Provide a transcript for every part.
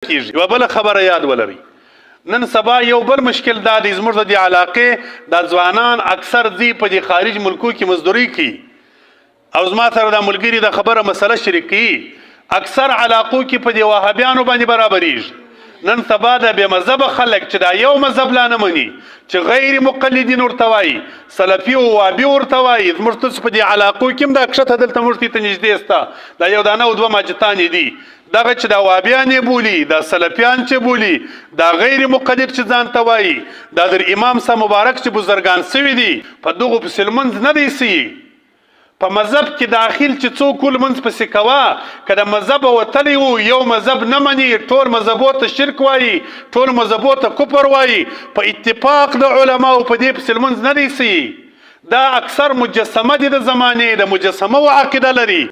کیږي. یوه بله خبره یاد ولرئ، نن سبا یو بل مشکل دا دی، زموږ د دې علاقې دا ځوانان اکثر ځي په دې خارج ملکو کې مزدوري کوي، او زما سره دا ملګري د خبره مسله شریک کوي، اکثر علاقو کې په دې وهابیانو باندې برابریږي. نن سبا د بې مذهبه خلک چې دا یو مذهب لا نه مني، چې غیر مقلدین ورته وایي، سلفي او وهابي ورته وایي، زموږ تاسو په دې علاقو کې هم دا کښته دلته موږ ته نږدې سته، دا یو دانه او دوه مسجدانې دي، دغه چې دا وهابیان یې بولي، دا سلفیان چې بولي، دا غیر مقلد چې ځان ته وایي، دا در امام صاحب مبارک چې بزرګان سوي دي، په دغو پسې لمونځ نه دی سوي. په مذهب کې داخل چې څوک کول منځ پسې کوه، که د مذهب وتلی و یو مذهب نه مني، ټول مذهبو ته شرک وایي، ټول مذهبو ته کفر وایي، په اتفاق د علماو په دې پسې لمونځ نه دی سوي. دا اکثر مجسمه دي د زمانې، د مجسمه و عقیده لري.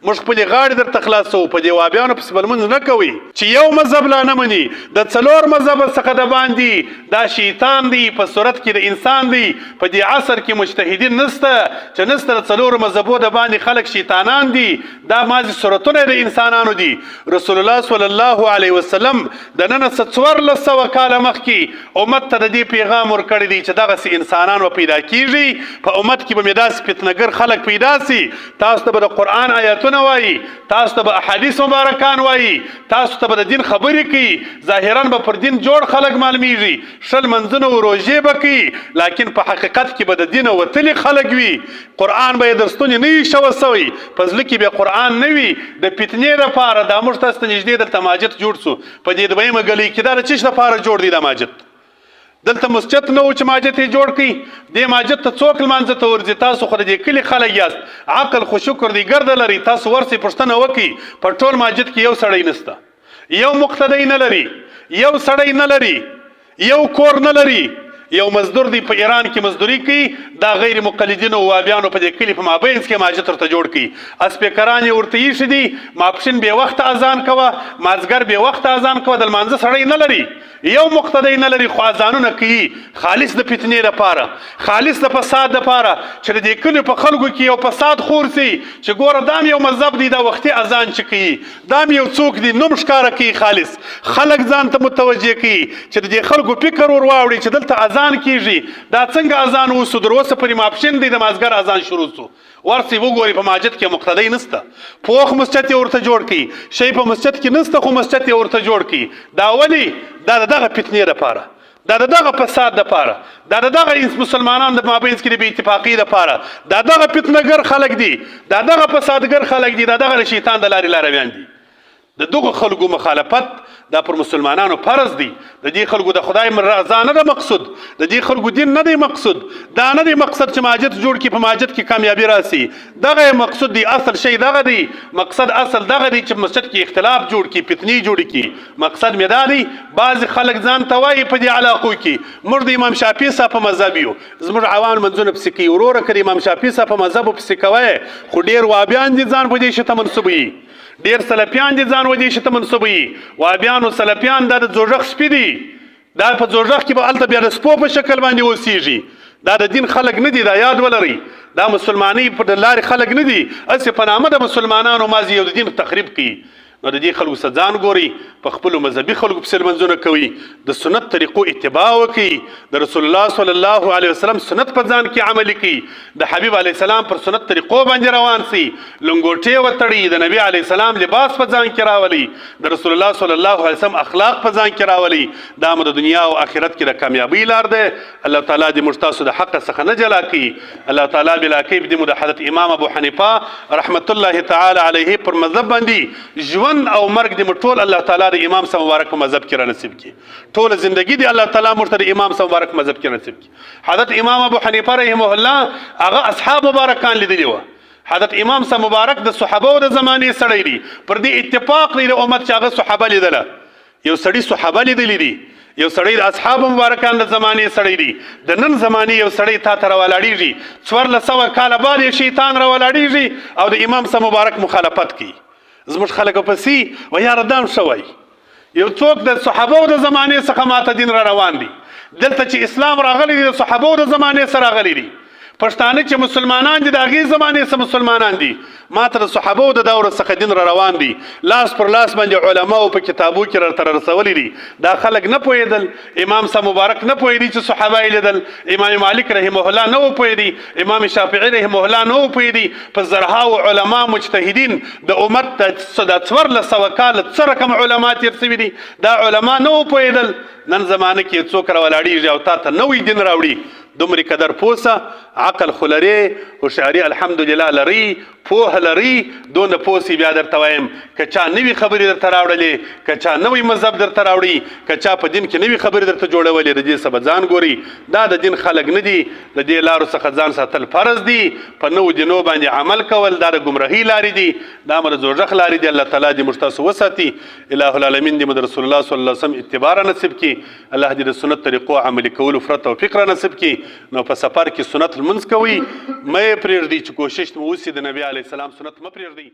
موږ خپلې غاړې درته خلاصوو، په دې وهابیانو پسې به لمونځ نه کوئ چې یو مذهب لا نه مني، د څلور مذهبه څخه د باندې دا شیطان دی، په صورت کې د انسان دی. په دې عصر کې مجتهدین نسته چې نسته د څلورو مذهبو د باندې خلک شیطانان دي، دا مازې صورتونه د انسانانو دي. رسول الله صلی الله علیه وسلم د نن څه 1400 کاله مخکې امت ته د دې پیغام ورکړی دی چې دغسې انسانان به پیدا کیږي، په امت کې به مې داسې فتنهګر خلک پیدا سي، تاسو ته به د قرآن آیاتونه وایي، تاسو ته به احادیث مبارکان وایي، تاسو ته به د دین خبرې کوي، ظاهرا به پر دین جوړ خلک معلومیږي، شل منځونه و روژې به کوي، لیکن په حقیقت کې به د دینه وتلي خلک وي. قرآن به یې در ستونې نه وي شوه سوی، په زړه کې به قرآن نه وي. د فتنې دپاره دا موږ تاسو ته نږدې دلته ماجد جوړ سو، په دې دویمه ګلۍ کې دا د څه دپاره جوړ دی دا ماجد؟ دلته مسجد نه و چې ماجد یې جوړ کړي، دې ماجد ته څوک لمانځه ته ورځي؟ تاسو خو د دې کلي خلک یاست، عقل خو شکر دی ګرده لري، تاسو ورسئ پوښتنه وکړئ، په ټول ماجد کې یو سړی نسته، یو مقتدی نه لري، یو سړی نه لري، یو کور نه لري، یو مزدور دی په ایران کې مزدوري کوي، دا غیر مقلدینو او وهابیانو په دې کلي په مابینځ کې ماجد ورته جوړ کړي، اسپیکران یې ورته ایښي دي، ماپښین بې وخته اذان کوه، مازدیګر بې وخته اذان کوه، د لمانځه سړی نه لري، یو مقتدی نه لري، خو اذانونه کوي خالص د فتنې دپاره، خالص د فساد دپاره، چې د دې کلیو په خلکو کې یو فساد خور سي چې ګوره دا یو مذهب دی، دا وختي اذان چې کوي، دا یو څوک دی نوم ښکاره کوي، خالص خلک ځان ته متوجه کوي چې د دې خلکو فکر ور واوړي چې دلته اذان کیږي، دا څنګه اذان وسو؟ در اوسه پورې ماپښین دی، د مازدیګر اذان شروع سو، ورسئ وګورئ په ماجد کې مقتدی نسته، پوخ مسجد یې ورته جوړ کړي، شی په مسجد کې نسته خو مسجد یې ورته جوړ کړي. دا ولې؟ دا د دغه فتنې دپاره، دا د دغه فساد دپاره، دا د دغه مسلمانانو د مابینځ کې د بې اتفاقۍ دپاره، دا دغه فتنهګر خلک دي، دا دغه فسادګر خلک دي، دا دغه د شیطان د لارې لارویان دي. د دغو خلکو مخالفت دا پر مسلمانانو فرض دی. د دې خلکو د خدای رضا نه ده مقصود، د دې خلکو دین نه دی مقصود، دا نه دی مقصد چې ماجد جوړ کړي، په ماجد کې کامیابي راسي، دغه مقصود دی، اصل شی دغه دی، مقصد اصل دغه دی چې مسجد کې اختلاف جوړ کړي، فتنې جوړې کړي. مقصد مې دا دی، بعضې خلک ځان ته وایي په دې علاقو کې موږ د امام شافعي صاحب په مذهب یو، زموږ عوام منځونه پسې کوي، وروره که د امام شافعي صاحب په مذهبو پسې کوی، خو ډېر وهابیان دي ځان په دې شي ته منسوبوي، ډیر سلفیان دي ځان ودې شي ته منسوبوي. وهابیان او سلفیان دا د دوزخ سپي دي، دا په دوزخ کې به هلته بیا د سپو په شکل باندې اوسېږي، دا د دین خلک نه دي، دا یاد ولرئ، دا مسلمانۍ په د لارې خلک نه دي، هسې په نامه د مسلمانانو مازې یو د دین تخریب کوي. نو د دې خلکو څه ځان ګورئ، په خپلو مذهبي خلکو پسې لمنځونه کوي، د سنت طریقو اتباع وکړي، د رسول الله صلی الله علیه وسلم سنت په ځان کې عملي کړي، د حبیب علیه السلام پر سنت طریقو باندې روان سي، لنګوټې وتړي، د نبي علیه السلام لباس په ځان کې راولي، د رسول الله صلی الله علیه وسلم اخلاق په ځان کې راولي. دا مو د دنیا او آخرت کې د کامیابۍ لار ده. الله تعالی دې موږ تاسو د حق څخه نه جلا کړي. الله تعالی بلا کیف دې مو د حضرت امام ابو حنیفه رحمت الله تعالی علیه پر مذهب باندې ژوند او مرګ دې ټول الله تعالی د امام صاحب مبارک په مذهب کې را نصیب کړي، ټول زندگی دې الله تعالی موږ ته د امام صاحب مبارک مذهب کې نصیب کړي. حضرت امام ابو حنیفه رحمه الله هغه اصحاب مبارکان لیدلي وه. حضرت امام صاحب مبارک د صحابه د زمانې سړی دی، پر دې اتفاق دی د امت چې هغه صحابه لیدله، یو سړي صحابه لیدلی دي، یو سړی د اصحاب مبارکان د زمانې سړی دی. د نن زمانې یو سړی تا ته راولاړېږي، 1400 کاله بعد یې شیطان راولاړېږي او د امام صاحب مبارک مخالفت کوي. زموږ خلک پسې و یاره دام شوی، یو څوک د صحابو د زمانې څخه ماته دین را روان دي. دلته چې اسلام راغلی دی د صحابو د زمانې سره راغلی دی، پښتانه چې مسلمانان دي د هغې زمانې څه مسلمانان دي ما ته د صحابو د دور څخه دین را روان دي لاس پر لاس باندې علماو په کتابو کې راته رسولي دي دا خلک نه پوهېدل امام صاحب مبارک نه پوهېدي چې صحابه یې لیدل امام مالک رحمه الله نه و پوهېدي امام شافعي رحمه الله نه و پوهېدي په زرهاو علما مجتهدین د امت د 1400 کاله څه رقم علما تېر سوي دي دا علما نه و پوهېدل نن زمانه کې څوک راولاړېږي او تا ته نوی دین راوړي دومره قدر پوسه عقل خو لرې هوښیاري الحمدلله لري پوهه لري دونه پوسې بیا درته وایم که چا نوي خبرې درته راوړلې که چا نوی مذهب درته راوړي که چا په دین کې نوي خبرې درته جوړولې د دې څه به ځان ګوري دا د دین خلک نه دي د دې لارو څخه ځان ساتل فرض دي په نوو دینو باندې عمل کول دا د ګمراهۍ لارې دي دا مو د دوزخ لارې دي الله تعالی دې موږ تاسو وساتي اله العالمین دې مو د رسول الله صلی الله علیه وسلم اتباع را نصیب کړي الله دې د سنت طریقو عملي کولو فرا توفیق را نصیب کړي نو په سفر کې سنت لمونځ کوئ مه یې پرېږدئ چې کوشش مو وسي د نبي علیه السلام سنت مه پرېږدئ